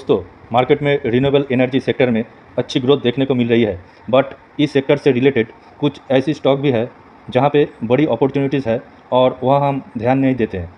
दोस्तों, मार्केट में renewable energy sector में अच्छी ग्रोथ देखने को मिल रही है, बट इस सेक्टर से रिलेटेड कुछ ऐसी स्टॉक भी है जहां पे बड़ी अपॉर्चुनिटीज़ है और वह हम ध्यान नहीं देते हैं।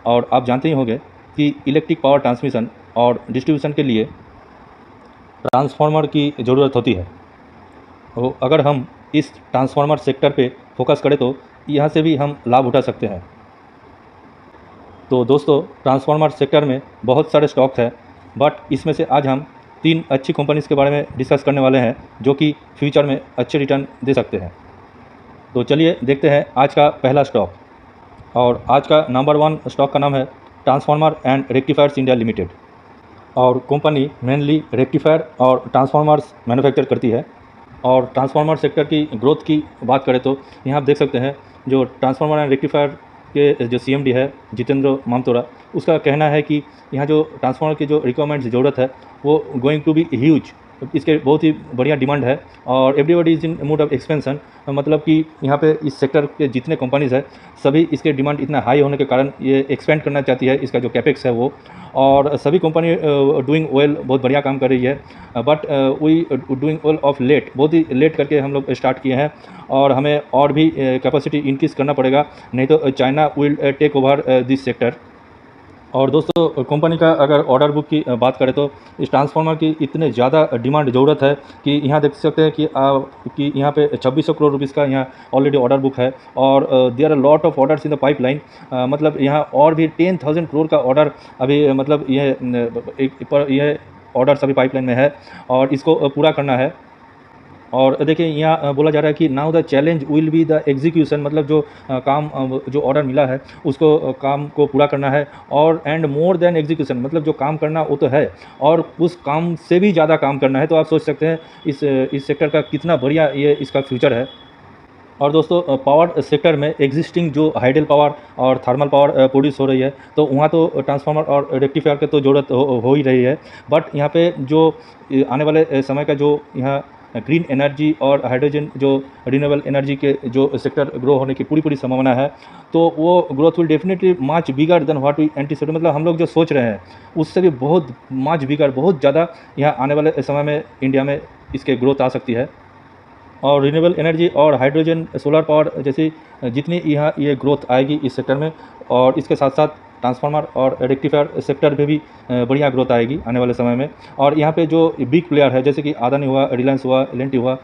और आप जानते ही होंगे कि इलेक्ट्रिक पावर ट्रांसमिशन और डिस्ट्रीब्यूशन के लिए ट्रांसफार्मर की ज़रूरत होती है। तो अगर हम इस ट्रांसफार्मर सेक्टर पे फोकस करें तो यहाँ से भी हम लाभ उठा सकते हैं। तो दोस्तों, ट्रांसफार्मर सेक्टर में बहुत सारे स्टॉक्स हैं, बट इसमें से आज हम 3 अच्छी कंपनीज़ के बारे में डिस्कस करने वाले हैं जो कि फ्यूचर में अच्छे रिटर्न दे सकते हैं। तो चलिए देखते हैं आज का पहला स्टॉक। और आज का नंबर 1 स्टॉक का नाम है transformer and rectifiers India limited. और कंपनी मेनली रेक्टिफायर और ट्रांसफार्मर्स मैन्युफैक्चर करती है। और ट्रांसफार्मर सेक्टर की ग्रोथ की बात करें तो यहाँ आप देख सकते हैं जो ट्रांसफार्मर एंड रेक्टिफायर के जो सीएमडी है जितेंद्र मामतोरा, उसका कहना है कि यहाँ जो ट्रांसफार्मर की जो रिक्वायरमेंट्स ज़रूरत है वो गोइंग टू बी ह्यूज। इसके बहुत ही बढ़िया डिमांड है और everybody is in mood off expansion. मतलब कि यहाँ पे इस सेक्टर के जितने कंपनीज़ है सभी इसके डिमांड इतना हाई होने के कारण ये एक्सपेंड करना चाहती है, इसका जो कैपेक्स है वो। और सभी कंपनी डूइंग वेल, बहुत बढ़िया काम कर रही है, but we doing well of late, बहुत ही लेट करके हम लोग स्टार्ट किए हैं और हमें और भी कैपेसिटी इंक्रीज़ करना पड़ेगा, नहीं तो China will take over this sector. और दोस्तों, कंपनी का अगर ऑर्डर बुक की बात करें तो इस ट्रांसफार्मर की इतने ज़्यादा डिमांड ज़रूरत है कि यहाँ देख सकते हैं कि यहाँ पे 2600 करोड़ रुपीज़ का यहाँ ऑलरेडी ऑर्डर बुक है। और there are lot of orders in the pipeline. मतलब यहाँ और भी 10,000 करोड़ का ऑर्डर अभी मतलब यह ऑर्डर्स अभी पाइपलाइन में है और इसको पूरा करना है। और देखिए यहाँ बोला जा रहा है कि now the challenge will be the execution. मतलब जो जो ऑर्डर मिला है उसको काम को पूरा करना है। और एंड मोर देन एग्जीक्यूशन, मतलब जो काम करना वो तो है और उस काम से भी ज़्यादा काम करना है। तो आप सोच सकते हैं इस सेक्टर का कितना बढ़िया ये इसका फ्यूचर है। और दोस्तों, पावर सेक्टर में एग्जिस्टिंग जो हाइडल पावर और थर्मल पावर प्रोड्यूस हो रही है तो वहाँ तो ट्रांसफार्मर और रेक्टिफायर की तो ज़रूरत हो ही रही है। बट यहाँ पे जो आने वाले समय का जो यहाँ ग्रीन एनर्जी और हाइड्रोजन जो रिन्यूएबल एनर्जी के जो सेक्टर ग्रो होने की पूरी संभावना है, तो वो growth will definitely much bigger than what we anticipate. मतलब हम लोग जो सोच रहे हैं उससे भी बहुत मच बिगर, बहुत ज़्यादा यहाँ आने वाले समय में इंडिया में इसके ग्रोथ आ सकती है। और रिन्यूएबल एनर्जी और हाइड्रोजन सोलर पावर जैसी जितनी यहाँ ये ग्रोथ आएगी इस सेक्टर में, और इसके साथ साथ ट्रांसफार्मर और रेक्टिफायर सेक्टर पे भी बढ़िया ग्रोथ आएगी आने वाले समय में। और यहाँ पे जो बिग प्लेयर है जैसे कि अदानी हुआ, रिलायंस हुआ, एल&टी हुआ,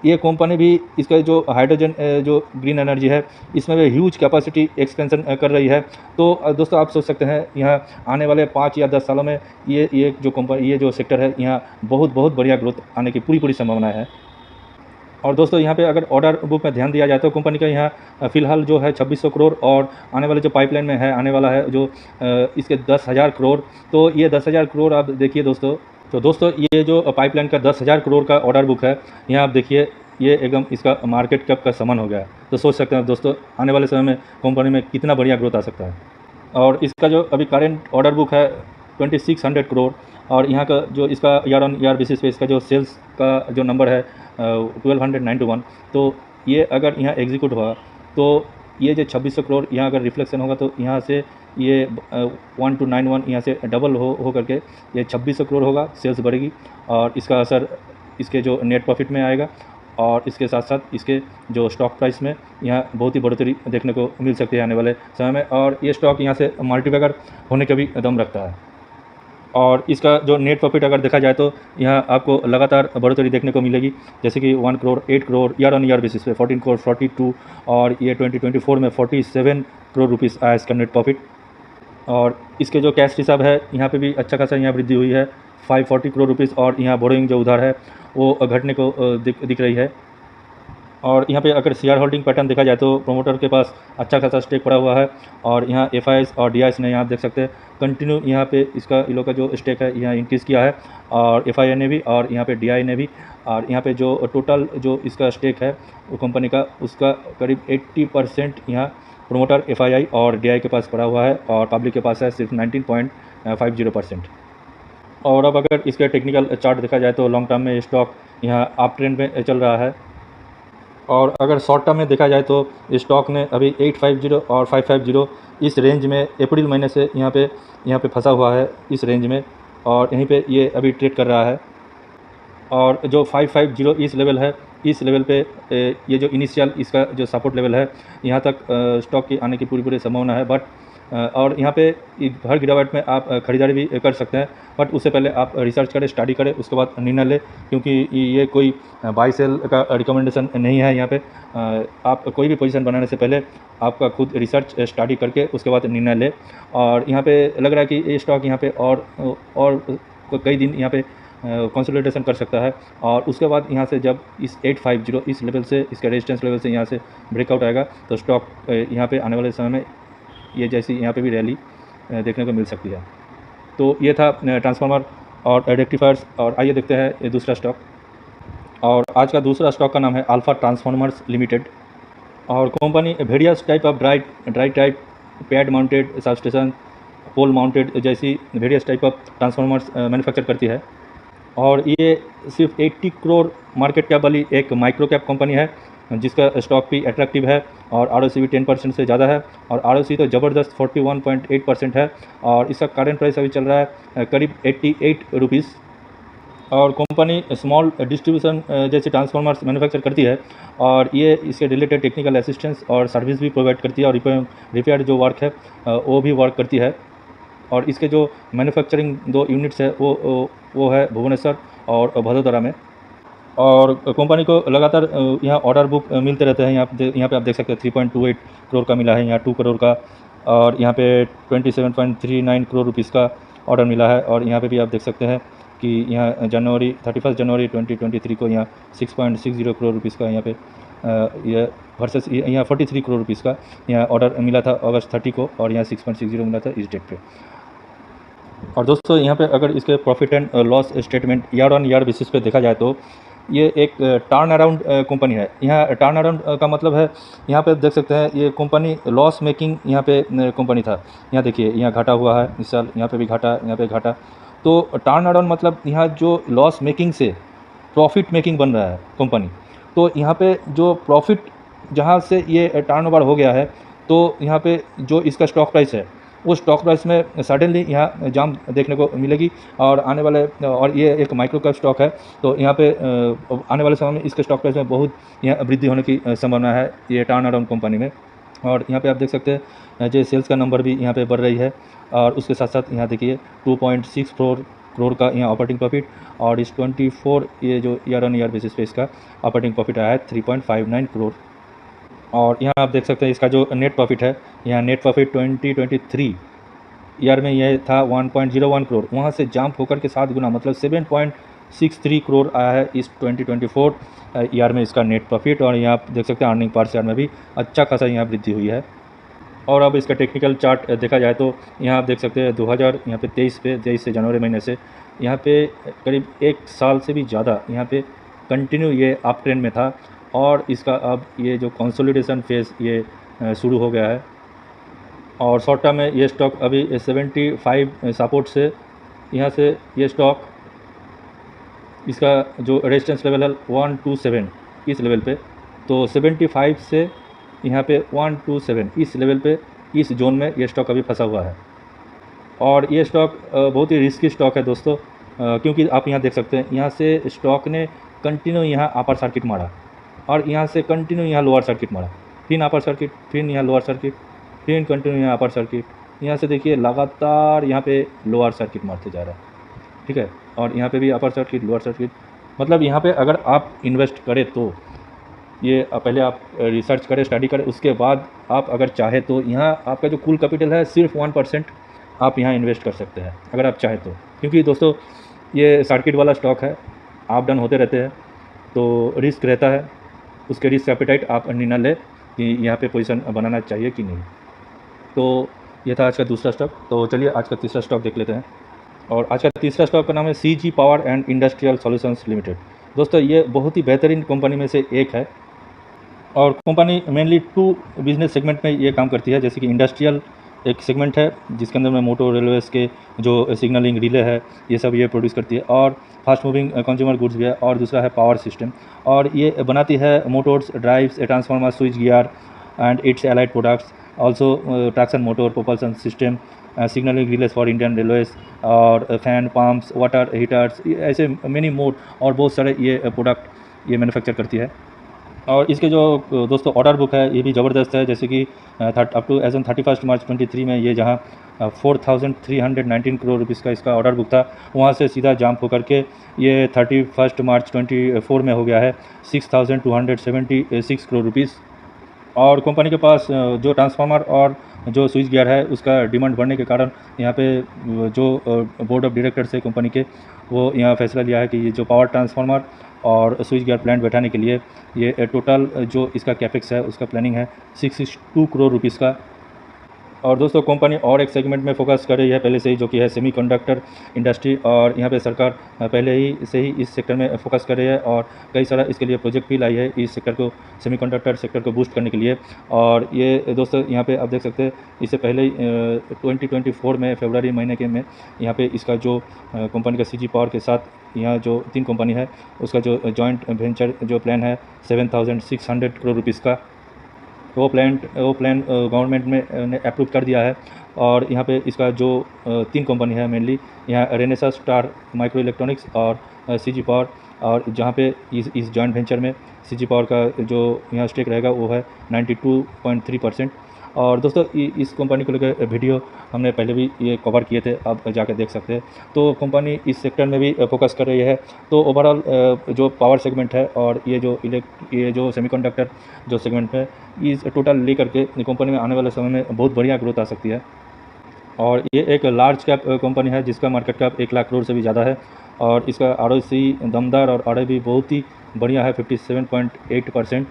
ये कंपनी भी इसका जो हाइड्रोजन जो ग्रीन एनर्जी है इसमें भी ह्यूज कैपेसिटी एक्सपेंशन कर रही है। तो दोस्तों, आप सोच सकते हैं यहाँ आने वाले 5 या 10 सालों में ये जो कंपनी, ये जो सेक्टर है यहाँ बहुत बढ़िया ग्रोथ आने की पूरी संभावना है। और दोस्तों, यहाँ पे अगर ऑर्डर बुक में ध्यान दिया जाए तो कंपनी का यहाँ फ़िलहाल जो है 2600 करोड़ और आने वाले जो पाइपलाइन में है आने वाला है जो इसके 10,000 करोड़। तो ये 10,000 करोड़ आप देखिए दोस्तों। तो दोस्तों, ये जो पाइपलाइन का 10,000 करोड़ का ऑर्डर बुक है, यहाँ आप देखिए ये एकदम इसका मार्केट कैप का समान हो गया है। तो सोच सकते हैं दोस्तों आने वाले समय में कंपनी में कितना बढ़िया ग्रोथ आ सकता है। और इसका जो अभी करेंट ऑर्डर बुक है 2600 करोड़। और यहाँ का जो इसका ईयर ऑन ईयर बेसिस पे इसका जो सेल्स का जो नंबर है 1291। तो ये अगर यहाँ एग्जीक्यूट हुआ तो ये जो 2600 करोड़ यहाँ अगर रिफ्लेक्शन होगा तो यहाँ से ये 1291 यहाँ से डबल हो करके ये 2600 करोड़ होगा, सेल्स बढ़ेगी और इसका असर इसके जो नेट प्रॉफिट में आएगा। और इसके साथ साथ इसके जो स्टॉक प्राइस में यहाँ बहुत ही बढ़ोतरी देखने को मिल सकती है आने वाले समय में। और ये स्टॉक यहाँ से मल्टीबैगर होने का भी दम रखता है। और इसका जो नेट प्रॉफिट अगर देखा जाए तो यहाँ आपको लगातार बढ़ोतरी देखने को मिलेगी, जैसे कि 1 crore, 8 crore year on year basis पे, 14 करोड़, 42, और ये 2024 में 47 करोड़ रुपीज़ आया इसका नेट प्रॉफिट। और इसके जो कैश रिजर्व है यहाँ पे भी अच्छा खासा यहाँ वृद्धि हुई है 540 करोड़ रुपीज़। और यहाँ बोरोइंग जो उधार है वो घटने को दिख रही है। और यहाँ पे अगर शेयर होल्डिंग पैटर्न देखा जाए तो प्रोमोटर के पास अच्छा खासा स्टेक पड़ा हुआ है। और यहाँ एफआईआईस और डीआईएस ने यहाँ देख सकते हैं कंटिन्यू यहाँ पे इसका इन लोग का जो स्टेक है यहाँ इंक्रीज़ किया है, और एफआईआई ने भी और यहाँ पे डीआई ने भी। और यहाँ पे जो टोटल जो इसका स्टेक है वो कंपनी का, उसका करीब 80% यहाँ प्रोमोटर, एफआईआई और डीआई के पास पड़ा हुआ है और पब्लिक के पास है सिर्फ 19.50%। और अब अगर इसका टेक्निकल चार्ट देखा जाए तो लॉन्ग टर्म में स्टॉक यहाँ अप ट्रेंड में चल रहा है। और अगर शॉर्ट टर्म में देखा जाए तो स्टॉक ने अभी 850 और 550 इस रेंज में अप्रैल महीने से यहाँ पे फंसा हुआ है इस रेंज में। और यहीं पे ये अभी ट्रेड कर रहा है। और जो 550 इस लेवल है, इस लेवल पे ये जो इनिशियल इसका जो सपोर्ट लेवल है, यहाँ तक स्टॉक की आने की पूरी संभावना है। बट और यहाँ पे हर गिरावट में आप खरीदारी भी कर सकते हैं, बट उससे पहले आप रिसर्च करें, स्टडी करें, उसके बाद निर्णय लें, क्योंकि ये कोई बाई सेल का रिकमेंडेशन नहीं है। यहाँ पे आप कोई भी पोजीशन बनाने से पहले आपका खुद रिसर्च स्टडी करके उसके बाद निर्णय लें। और यहाँ पे लग रहा है कि ये स्टॉक यहाँ पे और कई दिन यहाँ पे कंसोलिडेशन कर सकता है। और उसके बाद यहाँ से जब इस 850 इस लेवल से, इसका रेजिस्टेंस लेवल से यहाँ से ब्रेकआउट आएगा, तो स्टॉक यहाँ पे आने वाले समय में ये जैसी यहाँ पे भी रैली देखने को मिल सकती है। तो ये था ट्रांसफार्मर और रेक्टिफायर्स। और आइए देखते हैं ये दूसरा स्टॉक। और आज का दूसरा स्टॉक का नाम है अल्फा ट्रांसफार्मर्स लिमिटेड। और company various type of dry type, pad mounted substation, pole mounted जैसी various type of transformers manufacture करती है। और ये सिर्फ 80 करोड़ मार्केट कैप वाली एक माइक्रो कैप कंपनी है, जिसका स्टॉक भी अट्रैक्टिव है और आरओसी भी 10% से ज़्यादा है। और आरओसी तो ज़बरदस्त 41.8% है। और इसका करंट प्राइस अभी चल रहा है करीब 88 रुपीज़। और कंपनी स्मॉल डिस्ट्रीब्यूशन जैसे ट्रांसफार्मर्स मैन्युफैक्चर करती है, और ये इसके रिलेटेड टेक्निकल असिस्टेंस और सर्विस भी प्रोवाइड करती है, और रिपेयर जो वर्क है वो भी वर्क करती है। और इसके जो मैन्युफैक्चरिंग 2 यूनिट्स है वो है भुवनेश्वर और वडोदरा में। और कंपनी को लगातार यहाँ ऑर्डर बुक मिलते रहते हैं। यहाँ पे आप देख सकते हैं 3.28 करोड़ का मिला है, यहाँ 2 करोड़ का, और यहाँ पे 27.39 करोड़ रुपीज़ का ऑर्डर मिला है। और यहाँ पे भी आप देख सकते हैं कि यहाँ 31 जनवरी 2023 को यहाँ 6.60 करोड़ रुपीज़ का यहाँ पे यह वर्सेस यहाँ 43 करोड़ रुपीज़ का यहाँ ऑर्डर मिला था अगस्त 30 को, और यहाँ 6.60 मिला था इस डेट पे। और दोस्तों यहाँ पे अगर इसके profit and loss statement year on year basis पे देखा जाए, तो ये एक टर्न अराउंड कंपनी है। यहाँ टर्न अराउंड का मतलब है, यहाँ पे देख सकते हैं ये कंपनी लॉस मेकिंग यहाँ पे कंपनी था। यहाँ देखिए, यहाँ घाटा हुआ है इस साल, यहाँ पे भी घाटा, यहाँ पे घाटा। तो टर्न अराउंड मतलब यहाँ जो लॉस मेकिंग से प्रॉफिट मेकिंग बन रहा है कंपनी। तो यहाँ पे जो प्रॉफिट जहाँ से ये टर्नओवर हो गया है, तो यहाँ पे जो इसका स्टॉक प्राइस है, वो स्टॉक प्राइस में सडनली यहाँ जंप देखने को मिलेगी। और आने वाले, और ये एक माइक्रो कैप स्टॉक है, तो यहाँ पे आने वाले समय में इसके स्टॉक प्राइस में बहुत यहाँ वृद्धि होने की संभावना है ये टर्न अराउंड कंपनी में। और यहाँ पे आप देख सकते हैं जो सेल्स का नंबर भी यहाँ पे बढ़ रही है। और उसके साथ साथ यहाँ देखिए 2.64 करोड़ का यहाँ ऑपरेटिंग प्रॉफिट, और इस 24 ये जो ईयर ऑन ईयर बेसिस पे इसका ऑपरेटिंग प्रॉफिट आया है 3.59 करोड़। और यहाँ आप देख सकते हैं इसका जो नेट प्रॉफिट है, यहाँ नेट प्रॉफिट 2023 ईयर में यह था 1.01 करोड़, वहाँ से जंप होकर के 7 गुना मतलब 7.63 करोड़ आया है इस 2024 ईयर में इसका नेट प्रॉफिट। और यहाँ आप देख सकते हैं अर्निंग पर शेयर में भी अच्छा खासा यहाँ वृद्धि हुई है। और अब इसका टेक्निकल चार्ट देखा जाए, तो यहाँ आप देख सकते हैं 23 से जनवरी महीने से यहाँ पे करीब 1 साल से भी ज़्यादा यहाँ पे कंटिन्यू ये अप ट्रेंड में था। और इसका अब ये जो कंसोलिडेशन फेज़ ये शुरू हो गया है। और शॉर्ट टर्म में ये स्टॉक अभी 75 सपोर्ट से यहाँ से ये स्टॉक, इसका जो रेजिस्टेंस लेवल है 127 इस लेवल पे, तो 75 से यहाँ पे 127 इस लेवल पे, इस जोन में ये स्टॉक अभी फंसा हुआ है। और ये स्टॉक बहुत ही रिस्की स्टॉक है दोस्तों, क्योंकि आप यहाँ देख सकते हैं यहाँ से स्टॉक ने कंटिन्यू यहाँ अपर सर्किट मारा, और यहाँ से कंटिन्यू यहाँ लोअर सर्किट मारा, फिर अपर सर्किट, फिर यहाँ लोअर सर्किट, फिर कंटिन्यू यहाँ अपर सर्किट। यहाँ से देखिए लगातार यहाँ पे लोअर सर्किट मारते जा रहा है, ठीक है। और यहाँ पे भी अपर सर्किट, लोअर सर्किट। मतलब यहाँ पे अगर आप इन्वेस्ट करें तो ये पहले आप रिसर्च करें, स्टडी करें, उसके बाद आप अगर चाहे तो यहाँ आपका जो कुल कैपिटल है सिर्फ 1% आप यहाँ इन्वेस्ट कर सकते हैं अगर आप चाहें तो। क्योंकि दोस्तों ये सर्किट वाला स्टॉक है, अप डाउन होते रहते हैं, तो रिस्क रहता है। उसके रिस्क एपेटाइट आप निर्णय लें कि यहाँ पे पोजीशन बनाना चाहिए कि नहीं। तो ये था आज का दूसरा स्टॉक। तो चलिए आज का तीसरा स्टॉक देख लेते हैं। और आज का तीसरा स्टॉक का नाम है CG power and industrial solutions limited. दोस्तों ये बहुत ही बेहतरीन कंपनी में से एक है, और कंपनी मेनली 2 बिजनेस सेगमेंट में ये काम करती है। जैसे कि इंडस्ट्रियल एक सेगमेंट है जिसके अंदर में मोटर रेलवेज़ के जो सिग्नलिंग रिले है ये सब ये प्रोड्यूस करती है, और फास्ट मूविंग कंज्यूमर गुड्स भी है। और दूसरा है पावर सिस्टम, और ये बनाती है Motors, drives, transformer, switch gear and it's allied products. Also traction motor, propulsion system, signalling रिलेस for Indian railways और फैन, पम्प्स, वाटर हीटर्स, ऐसे मेनी मोर और बहुत सारे ये प्रोडक्ट ये मैन्युफैक्चर करती है। और इसके जो दोस्तों ऑर्डर बुक है ये भी ज़बरदस्त है, जैसे कि अप टू एज ऑन 31 मार्च 23 में ये जहाँ 4,319 करोड़ रुपीज़ का इसका ऑर्डर बुक था, वहाँ से सीधा जंप होकर के ये 31 मार्च 24 में हो गया है 6,276 करोड़ रुपीज़। और कंपनी के पास जो ट्रांसफार्मर और जो स्विच गियर है उसका डिमांड बढ़ने के कारण यहाँ पे जो बोर्ड ऑफ डायरेक्टर्स है कंपनी के, वो यहाँ फैसला लिया है कि ये जो पावर ट्रांसफार्मर और स्विच गियर प्लांट बैठाने के लिए ये टोटल जो इसका कैपेक्स है उसका प्लानिंग है 662 करोड़ रुपीज़ का। और दोस्तों कंपनी और एक सेगमेंट में फोकस कर रही है पहले से ही, जो कि है सेमीकंडक्टर इंडस्ट्री, और यहाँ पे सरकार पहले ही से ही इस सेक्टर में फोकस कर रही है और कई सारा इसके लिए प्रोजेक्ट भी लाई है इस सेक्टर को, सेमीकंडक्टर सेक्टर को बूस्ट करने के लिए। और ये दोस्तों यहाँ पे आप देख सकते हैं इससे पहले ही 2024 में फरवरी महीने के में यहाँ पे इसका जो कंपनी का CG पावर के साथ यहाँ जो 3 कंपनी है उसका जो जॉइंट वेंचर जो प्लान है 7,600 करोड़ रुपीज़ का, वो प्लान गवर्नमेंट ने अप्रूव कर दिया है। और यहाँ पे इसका जो 3 कंपनी है मेनली, यहाँ रेनेसा स्टार माइक्रो इलेक्ट्रॉनिक्स और CG पावर, और जहाँ पे इस जॉइंट वेंचर में CG पावर का जो यहाँ स्टेक रहेगा वो है 92.3%। और दोस्तों इस कंपनी को लेकर वीडियो हमने पहले भी ये कवर किए थे, आप जाकर देख सकते हैं। तो कंपनी इस सेक्टर में भी फोकस कर रही है। तो ओवरऑल जो पावर सेगमेंट है और ये जो सेमीकंडक्टर जो सेगमेंट है, इस टोटल लेकर के कंपनी में आने वाले समय में बहुत बढ़िया ग्रोथ आ सकती है। और ये एक लार्ज कैप कंपनी है जिसका मार्केट कैप 1 लाख करोड़ से भी ज़्यादा है, और इसका ROC दमदार और ROE भी बहुत ही बढ़िया है 57.8%।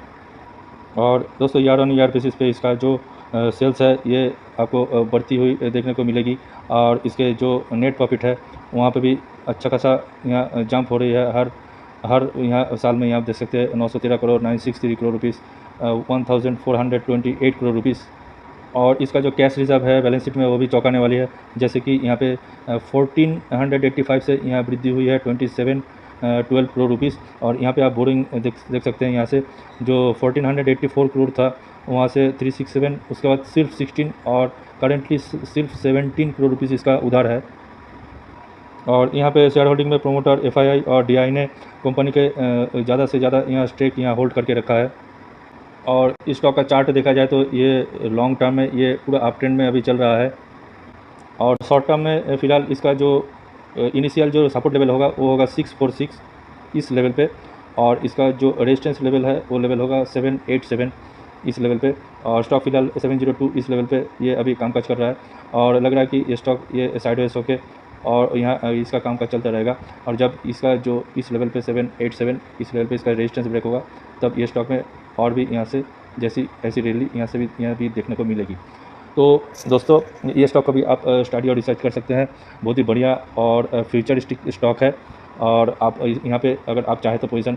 और दोस्तों ईयर ऑन ईयर बेसिस पे इसका जो सेल्स है ये आपको बढ़ती हुई देखने को मिलेगी, और इसके जो नेट प्रॉफिट है वहाँ पे भी अच्छा खासा यहाँ जंप हो रही है हर यहाँ साल में। यहाँ आप देख सकते हैं 913 करोड़ 963 करोड़ रुपीज़, 1428 करोड़ रुपीज़। और इसका जो कैश रिजर्व है बैलेंस शीट में वो भी चौंकाने वाली है, जैसे कि यहाँ पे 1485 से यहाँ वृद्धि हुई है 12 करोड़ रुपीज़। और यहाँ पे आप बोरिंग देख सकते हैं, यहाँ से जो 1484 करोड़ था वहाँ से 367, उसके बाद सिर्फ 16 और करेंटली सिर्फ 17 करोड़ रुपीज़ इसका उधार है। और यहाँ पे शेयर होल्डिंग में प्रोमोटर FII और DI ने कंपनी के ज़्यादा से ज़्यादा यहाँ स्टेक यहाँ होल्ड करके रखा है। और स्टॉक का चार्ट देखा जाए तो ये लॉन्ग टर्म में ये पूरा अप ट्रेंड में अभी चल रहा है, और शॉर्ट टर्म में फ़िलहाल इसका जो इनिशियल जो सपोर्ट लेवल होगा वो होगा 646 इस लेवल पे, और इसका जो रेजिस्टेंस लेवल है वो लेवल होगा 787 इस लेवल पे, और स्टॉक फिलहाल 702 इस लेवल पे ये अभी कामकाज कर रहा है। और लग रहा है कि ये स्टॉक ये साइडवेज होके और यहाँ इसका कामकाज चलता रहेगा, और जब इसका जो इस लेवल पे 787 इस लेवल पे इसका रेजिस्टेंस ब्रेक होगा तब ये स्टॉक में और भी यहाँ से ऐसी रैली यहाँ भी देखने को मिलेगी। तो दोस्तों ये स्टॉक को भी आप स्टडी और रिसर्च कर सकते हैं, बहुत ही बढ़िया और फ्यूचरिस्टिक स्टॉक है। और आप यहाँ पे अगर आप चाहें तो पोजीशन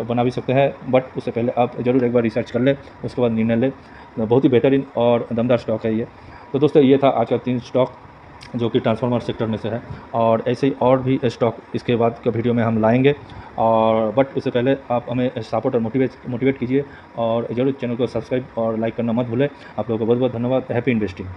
बना भी सकते हैं, बट उससे पहले आप ज़रूर एक बार रिसर्च कर लें, उसके बाद निर्णय लें। बहुत ही बेहतरीन और दमदार स्टॉक है ये। तो दोस्तों ये था आज का 3 स्टॉक जो कि ट्रांसफार्मर सेक्टर में से है, और ऐसे ही और भी स्टॉक इसके बाद के वीडियो में हम लाएंगे। और बट उससे पहले आप हमें सपोर्ट और मोटिवेट कीजिए, और ज़रूर चैनल को सब्सक्राइब और लाइक करना मत भूलें। आप लोगों को बहुत बहुत धन्यवाद। Happy investing.